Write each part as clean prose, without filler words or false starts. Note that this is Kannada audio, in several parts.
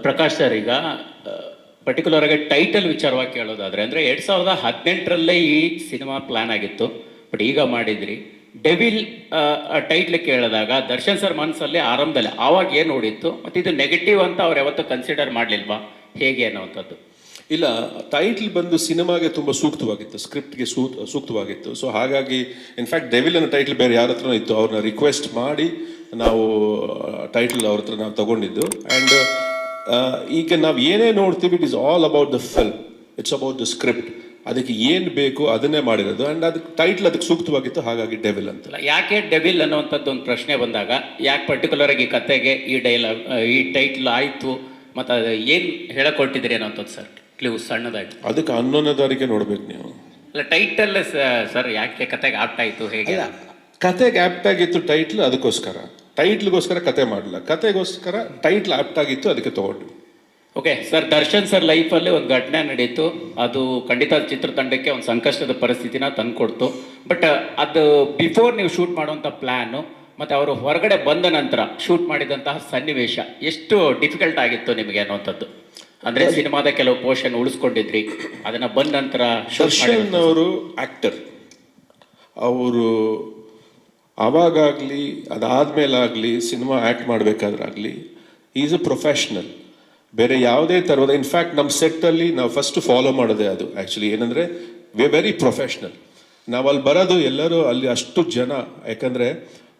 ಪ್ರಕಾಶ್ ಸರ್, ಈಗ ಪರ್ಟಿಕ್ಯುಲರ್ ಆಗಿ ಟೈಟಲ್ ವಿಚಾರವಾಗಿ ಕೇಳೋದಾದ್ರೆ ಅಂದರೆ 2018ರಲ್ಲೇ ಈ ಸಿನಿಮಾ ಪ್ಲಾನ್ ಆಗಿತ್ತು, ಬಟ್ ಈಗ ಮಾಡಿದ್ರಿ. ಡೆವಿಲ್ ಟೈಟ್ಲ್ ಕೇಳಿದಾಗ ದರ್ಶನ್ ಸರ್ ಮನಸ್ಸಲ್ಲಿ ಆರಂಭದಲ್ಲಿ ಆವಾಗ ಏನು ನೋಡಿತ್ತು, ಮತ್ತು ಇದು ನೆಗೆಟಿವ್ ಅಂತ ಅವ್ರು ಯಾವತ್ತೂ ಕನ್ಸಿಡರ್ ಮಾಡಲಿಲ್ವಾ, ಹೇಗೆ ಅನ್ನೋವಂಥದ್ದು? ಇಲ್ಲ, ಟೈಟ್ಲ್ ಬಂದು ಸಿನಿಮಾಗೆ ತುಂಬ ಸೂಕ್ತವಾಗಿತ್ತು, ಸ್ಕ್ರಿಪ್ಟ್ಗೆ ಸೂಕ್ತವಾಗಿತ್ತು. ಸೊ ಹಾಗಾಗಿ ಇನ್ಫ್ಯಾಕ್ಟ್ ಡೆವಿಲ್ ಅನ್ನೋ ಟೈಟ್ಲ್ ಬೇರೆ ಯಾರ ಹತ್ರ ಇತ್ತು, ಅವ್ರನ್ನ ರಿಕ್ವೆಸ್ಟ್ ಮಾಡಿ ನಾವು ಟೈಟ್ಲ್ ಅವ್ರ ಹತ್ರ ನಾವು ತಗೊಂಡಿದ್ದು. ಆ್ಯಂಡ್ ಈಗ ನಾವು ಏನೇ ನೋಡ್ತೀವಿ, it is all about the film, it's about the script. ಅದಕ್ಕೆ ಏನು ಬೇಕು ಅದನ್ನೇ ಮಾಡಿರೋದು. ಆ್ಯಂಡ್ ಅದಕ್ಕೆ ಟೈಟ್ಲ್ ಅದಕ್ಕೆ ಸೂಕ್ತವಾಗಿತ್ತು, ಹಾಗಾಗಿ ಡೆವಿಲ್ ಅಂತ. ಯಾಕೆ ಡೆವಿಲ್ ಅನ್ನೋವಂಥದ್ದು ಒಂದು ಪ್ರಶ್ನೆ ಬಂದಾಗ ಯಾಕೆ ಪರ್ಟಿಕ್ಯುಲರ್ ಆಗಿ ಕತೆಗೆ ಈ ಡೈಲಾಗ್ ಈ ಟೈಟ್ಲ್ ಆಯಿತು, ಮತ್ತು ಅದು ಏನು ಹೇಳಕೊಟ್ಟಿದ್ರಿ ಅನ್ನೋಂಥದ್ದು ಸರ್ ಕ್ಲೀವ್ ಸಣ್ಣದಾಗಿ? ಅದಕ್ಕೆ 11ನೇ ತಾರೀಕೆ ನೋಡ್ಬೇಕು ನೀವು. ಅಲ್ಲ, ಟೈಟಲ್ ಸರ್ ಯಾಕೆ ಕತೆಗೆ ಆಪ್ಟ್ ಆಯಿತು, ಹೇಗೆ? ಕತೆಗೆ ಆಪ್ಟ್ ಆಗಿತ್ತು ಟೈಟ್ಲ್, ಅದಕ್ಕೋಸ್ಕರ. ಟೈಟ್ಲ್ಗೋಸ್ಕರ ಕತೆ ಮಾಡಲ್ಲ, ಕತೆಗೋಸ್ಕರ ಟೈಟ್ಲ್ ಆಪ್ಟ್ ಆಗಿತ್ತು, ಅದಕ್ಕೆ ತಗೊಂಡು. ಓಕೆ ಸರ್, ದರ್ಶನ್ ಸರ್ ಲೈಫಲ್ಲಿ ಒಂದು ಘಟನೆ ನಡೀತು, ಅದು ಖಂಡಿತ ಚಿತ್ರತಂಡಕ್ಕೆ ಒಂದು ಸಂಕಷ್ಟದ ಪರಿಸ್ಥಿತಿನ ತಂದುಕೊಡ್ತು. ಬಟ್ ಅದು ಬಿಫೋರ್ ನೀವು ಶೂಟ್ ಮಾಡುವಂಥ ಪ್ಲ್ಯಾನು ಮತ್ತು ಅವರು ಹೊರಗಡೆ ಬಂದ ನಂತರ ಶೂಟ್ ಮಾಡಿದಂತಹ ಸನ್ನಿವೇಶ ಎಷ್ಟು ಡಿಫಿಕಲ್ಟ್ ಆಗಿತ್ತು ನಿಮಗೆ ಅನ್ನುವಂಥದ್ದು? ಅಂದರೆ ಸಿನಿಮಾದ ಕೆಲವು ಪೋರ್ಷನ್ ಉಳಿಸ್ಕೊಂಡಿದ್ರಿ, ಅದನ್ನು ಬಂದ ನಂತರ ದರ್ಶನ್ ಅವರು ಆ್ಯಕ್ಟರ್, ಅವರು ಆವಾಗಲಿ ಅದಾದಮೇಲಾಗಲಿ ಸಿನಿಮಾ ಆ್ಯಕ್ಟ್ ಮಾಡಬೇಕಾದ್ರಾಗಲಿ ಈಸ್ ಅ ಪ್ರೊಫೆಷ್ನಲ್. ಬೇರೆ ಯಾವುದೇ ಥರದ, ಇನ್ಫ್ಯಾಕ್ಟ್ ನಮ್ಮ ಸೆಟ್ಟಲ್ಲಿ ನಾವು ಫಸ್ಟ್ ಫಾಲೋ ಮಾಡೋದೇ ಅದು. ಆ್ಯಕ್ಚುಲಿ ಏನಂದರೆ ವಿ ವೆರಿ ಪ್ರೊಫೆಷ್ನಲ್. ನಾವು ಅಲ್ಲಿ ಬರೋದು ಎಲ್ಲರೂ ಅಲ್ಲಿ ಅಷ್ಟು ಜನ, ಯಾಕಂದರೆ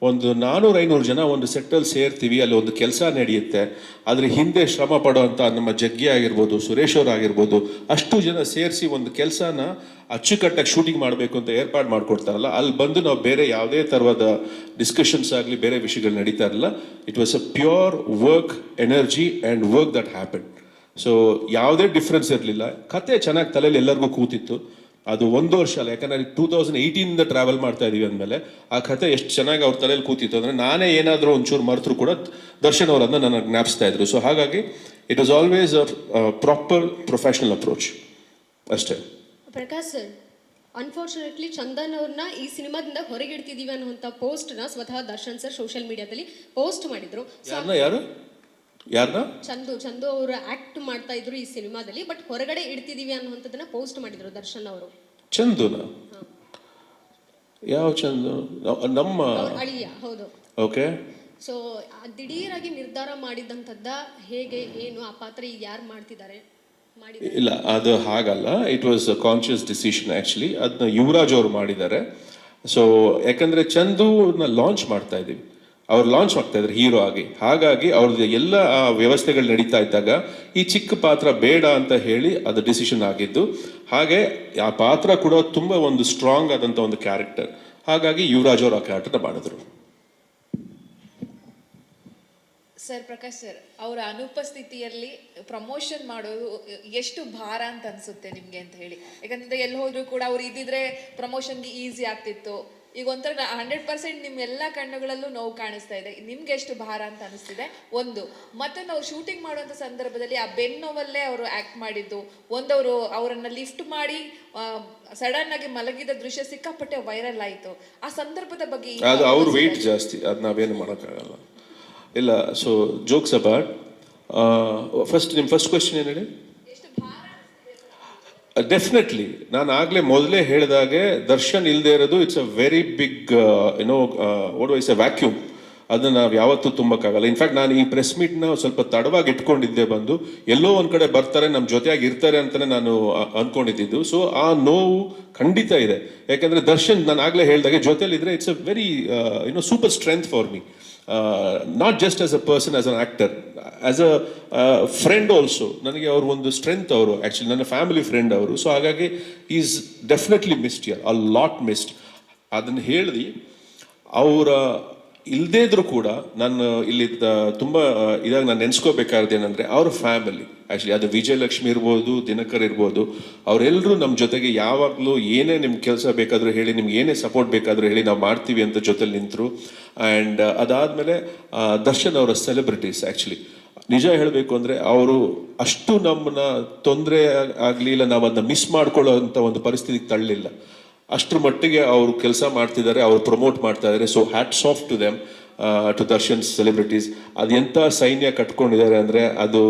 ಒಂದು 400-500 ಜನ ಒಂದು ಸೆಟ್ಟಲ್ಲಿ ಸೇರ್ತೀವಿ, ಅಲ್ಲಿ ಒಂದು ಕೆಲಸ ನಡೆಯುತ್ತೆ. ಅದ್ರ ಹಿಂದೆ ಶ್ರಮ ಪಡೋವಂಥ ನಮ್ಮ ಜಗ್ಗಿ ಆಗಿರ್ಬೋದು, ಸುರೇಶ್ ಅವ್ರು ಆಗಿರ್ಬೋದು, ಅಷ್ಟು ಜನ ಸೇರಿಸಿ ಒಂದು ಕೆಲಸನ ಅಚ್ಚುಕಟ್ಟಾಗಿ ಶೂಟಿಂಗ್ ಮಾಡಬೇಕು ಅಂತ ಏರ್ಪಾಡು ಮಾಡಿಕೊಡ್ತಾರಲ್ಲ, ಅಲ್ಲಿ ಬಂದು ನಾವು ಬೇರೆ ಯಾವುದೇ ಥರದ ಡಿಸ್ಕಷನ್ಸ್ ಆಗಲಿ ಬೇರೆ ವಿಷಯಗಳು ನಡೀತಾ ಇರಲಿಲ್ಲ. It was a pure work energy and work that happen. So ಯಾವುದೇ ಡಿಫ್ರೆನ್ಸ್ ಇರಲಿಲ್ಲ. ಕತೆ ಚೆನ್ನಾಗಿ ತಲೆಯಲ್ಲಿ ಎಲ್ಲರಿಗೂ ಕೂತಿತ್ತು. ಅದು 1 ವರ್ಷ ಅಲ್ಲ, ಯಾಕಂದರೆ 2018ಇಂದ ಟ್ರಾವೆಲ್ ಮಾಡ್ತಾ ಇದೀವಿ ಅಂದಮೇಲೆ ಆ ಕತೆ ಎಷ್ಟು ಚೆನ್ನಾಗಿ ಅವ್ರ ತಲೆಯಲ್ಲಿ ಕೂತಿತ್ತು ಅಂದರೆ, ನಾನೇ ಏನಾದರೂ ಒಂಚೂರು ಮರೆತರೂ ಕೂಡ ದರ್ಶನ್ ಅವರನ್ನು ನನಗೆ ಜ್ಞಾಪಿಸ್ತಾ ಇದ್ರು. ಸೊ ಹಾಗಾಗಿ it was always a proper professional approach ಅಷ್ಟೇ. ಪ್ರಕಾಶ್ ಸರ್, ಅನ್ಫಾರ್ಚುನೇಟ್ಲಿ ಚಂದನ್ ಅವ್ರನ್ನ ಈ ಸಿನಿಮಾದಿಂದ ಹೊರಗಿಡ್ತಿದೀವಿ ಅನ್ನುವಂಥ ಪೋಸ್ಟ್ನ ಸ್ವತಃ ದರ್ಶನ್ ಸರ್ ಸೋಷಿಯಲ್ ಮೀಡಿಯಾದಲ್ಲಿ ಪೋಸ್ಟ್ ಮಾಡಿದ್ರು. ಯಾರನ್ನ? ಚಂದು ಅವರು ಆಕ್ಟ್ ಮಾಡ್ತಾ ಇದ್ರು ಈ ಸಿನಿಮಾದಲ್ಲಿ, ಬಟ್ ಹೊರಗಡೆ ಇಡ್ತಿದೀವಿ ಅನ್ನುವಂಥದ್ದನ್ನ ಪೋಸ್ಟ್ ಮಾಡಿದ್ರು ದರ್ಶನ್ ಅವರು. ಚಂದುನ? ಯಾವ ಚಂದು? ನಮ್ಮ ಅಳಿಯ. ಹೌದು. ಓಕೆ. ಸೊ ದಿಢೀರಾಗಿ ನಿರ್ಧಾರ ಮಾಡಿದಂಥದ್ದ, ಹೇಗೆ ಏನು ಆ ಪಾತ್ರ ಈಗ ಯಾರು ಮಾಡ್ತಿದ್ದಾರೆ? ಇಲ್ಲ, ಅದು ಹಾಗಲ್ಲ. It was a conscious decision actually. ಅದನ್ನ ಯುವರಾಜ್ ಅವರು ಮಾಡಿದ್ದಾರೆ. ಸೊ ಯಾಕಂದರೆ ಚಂದುನ ಲಾಂಚ್ ಮಾಡ್ತಾ ಇದ್ದೀವಿ, ಅವ್ರು ಲಾಂಚ್ ಮಾಡ್ತಾ ಇದ್ದಾರೆ ಹೀರೋ ಆಗಿ. ಹಾಗಾಗಿ ಅವ್ರದ್ದು ಎಲ್ಲ ವ್ಯವಸ್ಥೆಗಳು ನಡೀತಾ ಇದ್ದಾಗ ಈ ಚಿಕ್ಕ ಪಾತ್ರ ಬೇಡ ಅಂತ ಹೇಳಿ ಅದು ಡಿಸಿಷನ್ ಆಗಿದ್ದು. ಹಾಗೆ ಆ ಪಾತ್ರ ಕೂಡ ತುಂಬ ಒಂದು ಸ್ಟ್ರಾಂಗ್ ಆದಂಥ ಒಂದು ಕ್ಯಾರೆಕ್ಟರ್. ಹಾಗಾಗಿ ಯುವರಾಜ್ ಅವರು ಆ ಕ್ಯಾರೆಕ್ಟರ್ನ ಮಾಡಿದ್ರು. ಸರ್, ಪ್ರಕಾಶ್ ಸರ್ ಅವರ ಅನುಪಸ್ಥಿತಿಯಲ್ಲಿ ಪ್ರಮೋಷನ್ ಮಾಡೋದು ಎಷ್ಟು ಭಾರ ಅಂತ ಅನ್ಸುತ್ತೆ ನಿಮ್ಗೆ ಅಂತ ಹೇಳಿ? ಯಾಕಂದ್ರೆ ಎಲ್ಲಿ ಹೋದ್ರು ಕೂಡ ಅವ್ರು ಇದ್ದಿದ್ರೆ ಪ್ರಮೋಷನ್ಗೆ ಈಸಿ ಆಗ್ತಿತ್ತು. ಈಗ ಒಂಥರ 100% ನಿಮ್ಮ ಎಲ್ಲ ಕಣ್ಣುಗಳಲ್ಲೂ ನೋವು ಕಾಣಿಸ್ತಾ ಇದೆ. ನಿಮ್ಗೆ ಎಷ್ಟು ಭಾರ ಅಂತ ಅನಿಸ್ತಿದೆ ಒಂದು? ಮತ್ತೆ ನಾವು ಶೂಟಿಂಗ್ ಮಾಡುವಂಥ ಸಂದರ್ಭದಲ್ಲಿ ಆ ಬೆನ್ನೋವಲ್ಲೇ ಅವರು ಆಕ್ಟ್ ಮಾಡಿದ್ದು, ಒಂದವರು ಅವರನ್ನ ಲಿಫ್ಟ್ ಮಾಡಿ ಸಡನ್ ಆಗಿ ಮಲಗಿದ ದೃಶ್ಯ ಸಿಕ್ಕಾಪಟ್ಟೆ ವೈರಲ್ ಆಯಿತು. ಆ ಸಂದರ್ಭದ ಬಗ್ಗೆ ಅದು ಅವ್ರ ವೆಯ್ಟ್ ಜಾಸ್ತಿ, ಅದು ನಾವೇನು ಮಾಡೋಕ್ಕಾಗಲ್ಲ. ಇಲ್ಲ, ಸೊ ಜೋಕ್ಸ್ ಅಬೌಟ್ ಫಸ್ಟ್ ನಿಮ್ಮ ಫಸ್ಟ್ ಕ್ವೆಶ್ಚನ್ ಏನು ಹೇಳಿ? ಡೆಫಿನೆಟ್ಲಿ ನಾನು ಆಗಲೇ ಮೊದಲೇ ಹೇಳಿದಾಗೆ ದರ್ಶನ್ ಇಲ್ಲದೆ ಇರೋದು it's a very big what is a vacuum. ಅದನ್ನು ನಾವು ಯಾವತ್ತೂ ತುಂಬಕ್ಕಾಗಲ್ಲ. ಇನ್ಫ್ಯಾಕ್ಟ್ ನಾನು ಈ ಪ್ರೆಸ್ ಮೀಟ್ನ ಸ್ವಲ್ಪ ತಡವಾಗಿ ಇಟ್ಕೊಂಡಿದ್ದೆ, ಬಂದು ಎಲ್ಲೋ ಒಂದು ಕಡೆ ಬರ್ತಾರೆ, ನಮ್ಮ ಜೊತೆಯಾಗಿ ಇರ್ತಾರೆ ಅಂತಲೇ ನಾನು ಅಂದ್ಕೊಂಡಿದ್ದು. ಸೊ ಆ ನೋವು ಖಂಡಿತ ಇದೆ. ಯಾಕೆಂದರೆ ದರ್ಶನ್ ನಾನು ಆಗಲೇ ಹೇಳಿದಾಗೆ ಜೊತೆಲಿದ್ರೆ it's a very super strength for me. Not just as a person, as an actor, as a friend also. ನನಗೆ ಅವರು ಒಂದು ಸ್ಟ್ರೆಂತ್. ಅವರು ಆ್ಯಕ್ಚುಲಿ ನನ್ನ ಫ್ಯಾಮಿಲಿ ಫ್ರೆಂಡ್ ಅವರು. ಸೊ ಹಾಗಾಗಿ ಈಸ್ ಡೆಫಿನೆಟ್ಲಿ ಮಿಸ್ಡ್ ಯರ್, ಅ ಲಾಟ್ ಮಿಸ್ಡ್. ಅದನ್ನು ಹೇಳಿ ಅವರ ಇಲ್ಲದೇ ಇದ್ರೂ ಕೂಡ ನಾನು ಇಲ್ಲಿ ತುಂಬ ಇದಾಗ ನಾನು ನೆನೆಸ್ಕೋಬೇಕಾದ್ರೆ ಏನಂದರೆ ಅವ್ರ ಫ್ಯಾಮಿಲಿ. ಆ್ಯಕ್ಚುಲಿ ಅದು ವಿಜಯಲಕ್ಷ್ಮಿ ಇರ್ಬೋದು, ದಿನಕರ್ ಇರ್ಬೋದು, ಅವರೆಲ್ಲರೂ ನಮ್ಮ ಜೊತೆಗೆ ಯಾವಾಗಲೂ ಏನೇ ನಿಮ್ಗೆ ಕೆಲಸ ಬೇಕಾದರೂ ಹೇಳಿ, ನಿಮ್ಗೆ ಏನೇ ಸಪೋರ್ಟ್ ಬೇಕಾದರೂ ಹೇಳಿ, ನಾವು ಮಾಡ್ತೀವಿ ಅಂತ ಜೊತೆಲಿ ನಿಂತರು. ಆ್ಯಂಡ್ ಅದಾದಮೇಲೆ ದರ್ಶನ್ ಅವರ ಸೆಲೆಬ್ರಿಟೀಸ್. ಆ್ಯಕ್ಚುಲಿ ನಿಜ ಹೇಳಬೇಕು ಅಂದರೆ ಅವರು ಅಷ್ಟು ನಮ್ಮನ್ನ ತೊಂದರೆ ಆಗಲಿ, ಇಲ್ಲ ನಾವು ಅದನ್ನ ಮಿಸ್ ಮಾಡ್ಕೊಳ್ಳೋ ಅಂಥ ಒಂದು ಪರಿಸ್ಥಿತಿಗೆ ತಳ್ಳಲಿಲ್ಲ. ಅಷ್ಟರ ಮಟ್ಟಿಗೆ ಅವರು ಕೆಲಸ ಮಾಡ್ತಿದ್ದಾರೆ, ಅವರು ಪ್ರಮೋಟ್ ಮಾಡ್ತಾ ಇದ್ದಾರೆ. So hats off to them. To Darshan's celebrities. ಅದು ಎಂಥ ಸೈನ್ಯ ಕಟ್ಕೊಂಡಿದ್ದಾರೆ ಅಂದರೆ ಅದು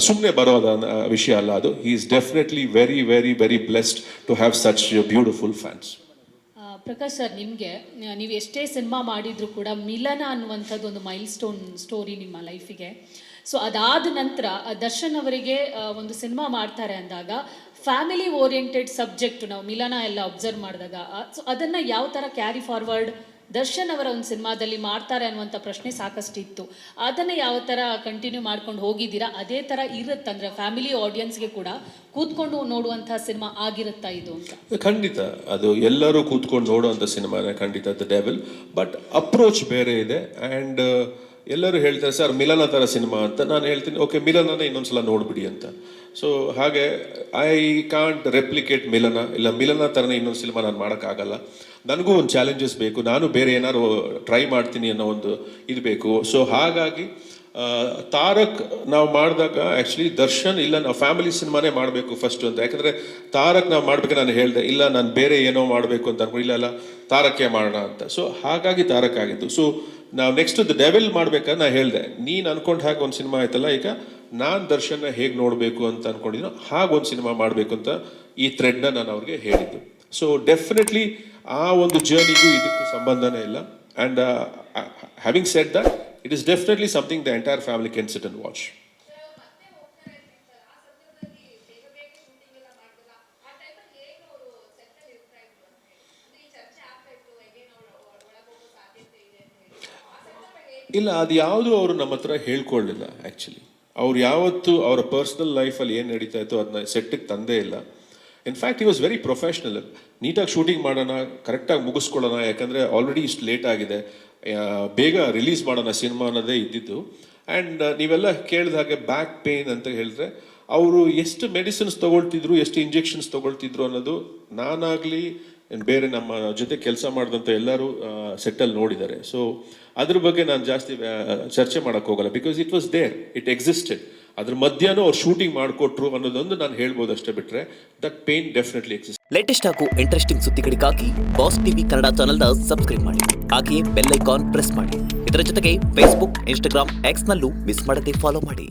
ಸುಮ್ಮನೆ ಬರೋದ ವಿಷಯ ಅಲ್ಲ ಅದು. He is definitely very very very blessed to have such beautiful fans. Prakash sir, ನಿಮಗೆ ನೀವು ಎಷ್ಟೇ ಸಿನಿಮಾ ಮಾಡಿದರೂ ಕೂಡ ಮಿಲನ ಅನ್ನುವಂಥದ್ದು ಒಂದು ಮೈಲ್ ಸ್ಟೋರಿ ನಿಮ್ಮ ಲೈಫಿಗೆ. ಸೊ ಅದಾದ ನಂತರ ದರ್ಶನ್ ಅವರಿಗೆ ಒಂದು ಸಿನಿಮಾ ಮಾಡ್ತಾರೆ ಅಂದಾಗ ಫ್ಯಾಮಿಲಿ ಓರಿಯೆಂಟೆಡ್ ಸಬ್ಜೆಕ್ಟ್ ನಾವು ಮಿಲನ ಎಲ್ಲ ಅಬ್ಸರ್ವ್ ಮಾಡಿದಾಗ ಸೊ ಅದನ್ನು ಯಾವ ಥರ ಕ್ಯಾರಿ ಫಾರ್ವರ್ಡ್ ದರ್ಶನ್ ಅವರ ಒಂದು ಸಿನಿಮಾದಲ್ಲಿ ಮಾಡ್ತಾರೆ ಅನ್ನುವಂಥ ಪ್ರಶ್ನೆ ಸಾಕಷ್ಟು ಇತ್ತು. ಅದನ್ನು ಯಾವ ಥರ ಕಂಟಿನ್ಯೂ ಮಾಡ್ಕೊಂಡು ಹೋಗಿದ್ದೀರಾ? ಅದೇ ಥರ ಇರುತ್ತೆ ಅಂದರೆ ಫ್ಯಾಮಿಲಿ ಆಡಿಯನ್ಸ್ಗೆ ಕೂಡ ಕೂತ್ಕೊಂಡು ನೋಡುವಂಥ ಸಿನಿಮಾ ಆಗಿರುತ್ತಾ ಇದು ಅಂತ? ಖಂಡಿತ ಅದು ಎಲ್ಲರೂ ಕೂತ್ಕೊಂಡು ನೋಡುವಂಥ ಸಿನಿಮಾನೇ ಖಂಡಿತ ದ ಡೆವಿಲ್. ಬಟ್ ಅಪ್ರೋಚ್ ಬೇರೆ ಇದೆ. ಆ್ಯಂಡ್ ಎಲ್ಲರೂ ಹೇಳ್ತಾರೆ ಸರ್ ಮಿಲನ ಥರ ಸಿನಿಮಾ ಅಂತ. ನಾನು ಹೇಳ್ತೀನಿ ಓಕೆ ಮಿಲನನೇ ಇನ್ನೊಂದ್ಸಲ ನೋಡ್ಬಿಡಿ ಅಂತ. ಸೊ ಹಾಗೆ ಐ ಕಾಂಟ್ ರೆಪ್ಲಿಕೇಟ್ ಮಿಲನ, ಇಲ್ಲ ಮಿಲನ ಥರನೇ ಇನ್ನೊಂದು ಸಿನಿಮಾ ನಾನು ಮಾಡೋಕ್ಕಾಗಲ್ಲ. ನನಗೂ ಒಂದು ಚಾಲೆಂಜಸ್ ಬೇಕು, ನಾನು ಬೇರೆ ಏನಾದ್ರು ಟ್ರೈ ಮಾಡ್ತೀನಿ ಅನ್ನೋ ಒಂದು ಇದು ಬೇಕು. ಸೊ ಹಾಗಾಗಿ ತಾರಕ್ ನಾವು ಮಾಡಿದಾಗ ಆ್ಯಕ್ಚುಲಿ ದರ್ಶನ್ ಇಲ್ಲ ನಾವು ಫ್ಯಾಮಿಲಿ ಸಿನಿಮಾನೇ ಮಾಡಬೇಕು ಫಸ್ಟು ಅಂತ. ಯಾಕಂದರೆ ತಾರಕ್ ನಾವು ಮಾಡಬೇಕು ನಾನು ಹೇಳಿದೆ ಇಲ್ಲ ನಾನು ಬೇರೆ ಏನೋ ಮಾಡಬೇಕು ಅಂತ ಅನ್ಕೊಂಡು ಇಲ್ಲ ತಾರಕ್ಕೆ ಮಾಡೋಣ ಅಂತ. ಸೊ ಹಾಗಾಗಿ ತಾರಕ್ ಆಗಿದ್ದು. ಸೊ ನಾವು ನೆಕ್ಸ್ಟ್ ದ ಡೆವಿಲ್ ಮಾಡ್ಬೇಕಾದ್ರೆ ನಾನು ಹೇಳಿದೆ ನೀನು ಅನ್ಕೊಂಡು ಹಾಗೆ ಒಂದು ಸಿನಿಮಾ ಆಯ್ತಲ್ಲ, ಈಗ ನಾನು ದರ್ಶನ ಹೇಗೆ ನೋಡಬೇಕು ಅಂತ ಅನ್ಕೊಂಡಿದ್ದೀನೋ ಹಾಗೊಂದು ಸಿನಿಮಾ ಮಾಡಬೇಕು ಅಂತ ಈ ಥ್ರೆಡ್ನ ನಾನು ಅವ್ರಿಗೆ ಹೇಳಿದ್ದು. ಸೊ ಡೆಫಿನೆಟ್ಲಿ ಆ ಒಂದು ಜರ್ನಿಗೂ ಇದಕ್ಕೂ ಸಂಬಂಧನೇ ಇಲ್ಲ. And having said that it is definitely something the entire family can sit and watch. ಇಲ್ಲ ಅದು ಯಾವುದೂ ಅವರು ನಮ್ಮ ಹತ್ರ ಹೇಳ್ಕೊಳ್ಳಿಲ್ಲ ಆ್ಯಕ್ಚುಲಿ. ಅವ್ರು ಯಾವತ್ತೂ ಅವರ ಪರ್ಸ್ನಲ್ ಲೈಫಲ್ಲಿ ಏನು ನಡೀತಾ ಇತ್ತು ಅದನ್ನ ಸೆಟ್ಟಿಗೆ ತಂದೇ ಇಲ್ಲ. ಇನ್ಫ್ಯಾಕ್ಟ್ ಈ ವಾಸ್ ವೆರಿ ಪ್ರೊಫೆಷ್ನಲ್. ನೀಟಾಗಿ ಶೂಟಿಂಗ್ ಮಾಡೋಣ, ಕರೆಕ್ಟಾಗಿ ಮುಗಿಸ್ಕೊಳ್ಳೋಣ, ಯಾಕಂದರೆ ಆಲ್ರೆಡಿ ಇಷ್ಟು ಲೇಟ್ ಆಗಿದೆ, ಬೇಗ ರಿಲೀಸ್ ಮಾಡೋಣ ಸಿನಿಮಾ ಅನ್ನೋದೇ ಇದ್ದಿದ್ದು. ಆ್ಯಂಡ್ ನೀವೆಲ್ಲ ಕೇಳಿದ ಹಾಗೆ ಬ್ಯಾಕ್ ಪೇನ್ ಅಂತ ಹೇಳಿದ್ರೆ ಅವರು ಎಷ್ಟು ಮೆಡಿಸಿನ್ಸ್ ತೊಗೊಳ್ತಿದ್ರು, ಎಷ್ಟು ಇಂಜೆಕ್ಷನ್ಸ್ ತೊಗೊಳ್ತಿದ್ರು ಅನ್ನೋದು ನಾನಾಗಲಿ ಬೇರೆ ನಮ್ಮ ಜೊತೆ ಕೆಲಸ ಮಾಡಿದಂಥ ಎಲ್ಲರೂ ಸೆಟ್ಟಲ್ಲಿ ನೋಡಿದ್ದಾರೆ. ಸೊ ಅದ್ರ ಬಗ್ಗೆ ನಾನು ಜಾಸ್ತಿ ಚರ್ಚೆ ಮಾಡೋಕ್ಕೆ ಹೋಗಲ್ಲ. Because it was there, it existed. ಅದ್ರ ಮಧ್ಯಾಹ್ನ ಅವ್ರು ಶೂಟಿಂಗ್ ಮಾಡಿಕೊಟ್ರು ಅನ್ನೋದೊಂದು ನಾನು ಹೇಳ್ಬೋದು ಅಷ್ಟೇ, ಬಿಟ್ಟರೆ that pain definitely exist. Latest ಹಾಗೂ ಇಂಟ್ರೆಸ್ಟಿಂಗ್ ಸುದ್ದಿಗಳಿಗಾಗಿ ಬಾಸ್ ಟಿವಿ ಕನ್ನಡ ಚಾನೆಲ್ನ ಸಬ್ಸ್ಕ್ರೈಬ್ ಮಾಡಿ. ಹಾಗೆಯೇ ಬೆಲ್ ಐಕಾನ್ ಪ್ರೆಸ್ ಮಾಡಿ. ಇದರ ಜೊತೆಗೆ ಫೇಸ್ಬುಕ್, ಇನ್ಸ್ಟಾಗ್ರಾಮ್, ಎಕ್ಸ್ನಲ್ಲೂ ಮಿಸ್ ಮಾಡದೆ ಫಾಲೋ ಮಾಡಿ.